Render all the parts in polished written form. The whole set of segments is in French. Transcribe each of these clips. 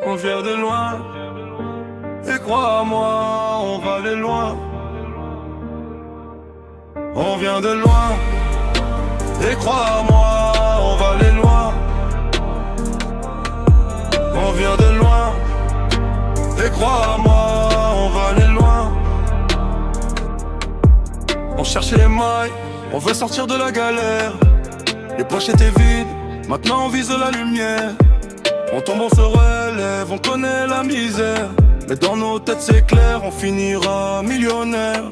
On vient de loin, et crois-moi, on va aller loin. On vient de loin, et crois-moi, on va aller loin. On vient de loin, et crois-moi, on va aller loin. On cherche les mailles, on veut sortir de la galère. Les poches étaient vides, maintenant on vise la lumière. On tombe, on se relève, on connaît la misère. Mais dans nos têtes c'est clair, on finira millionnaire.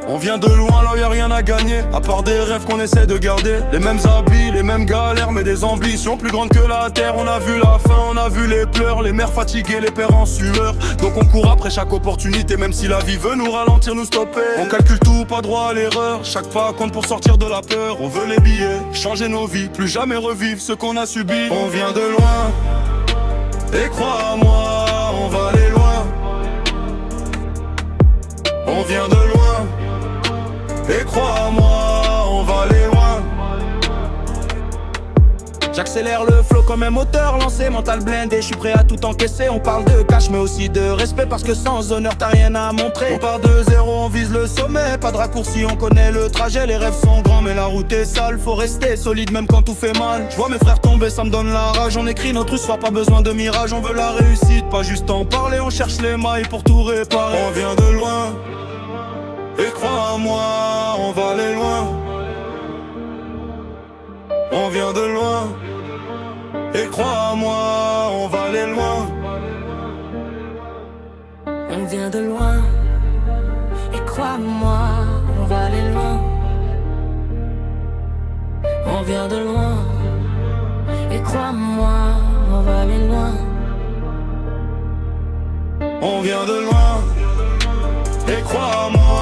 On vient de loin, là y'a rien à gagner, à part des rêves qu'on essaie de garder. Les mêmes habits, les mêmes galères, mais des ambitions plus grandes que la terre. On a vu la faim, on a vu les pleurs, les mères fatiguées, les pères en sueur. Donc on court après chaque opportunité, même si la vie veut nous ralentir, nous stopper. On calcule tout, pas droit à l'erreur, chaque pas compte pour sortir de la peur. On veut les billets, changer nos vies, plus jamais revivre ce qu'on a subi. On vient de loin, et crois-moi, on va aller loin. On vient de loin, et crois-moi, on va aller loin. J'accélère le flow comme un moteur lancé, mental blindé, je suis prêt à tout encaisser. On parle de cash mais aussi de respect, parce que sans honneur t'as rien à montrer. On part de zéro, on vise le sommet, pas de raccourci, on connaît le trajet. Les rêves sont grands mais la route est sale, faut rester solide même quand tout fait mal. Je vois mes frères tomber, ça me donne la rage. On écrit notre histoire, pas besoin de mirage. On veut la réussite, pas juste en parler. On cherche les mailles pour tout réparer. On vient de loin, et crois-moi, on va aller loin. On vient de loin, et crois-moi, on va aller loin. On vient de loin, et crois-moi, on va aller loin. On vient de loin, et crois-moi, on va aller loin. On vient de loin, et crois-moi,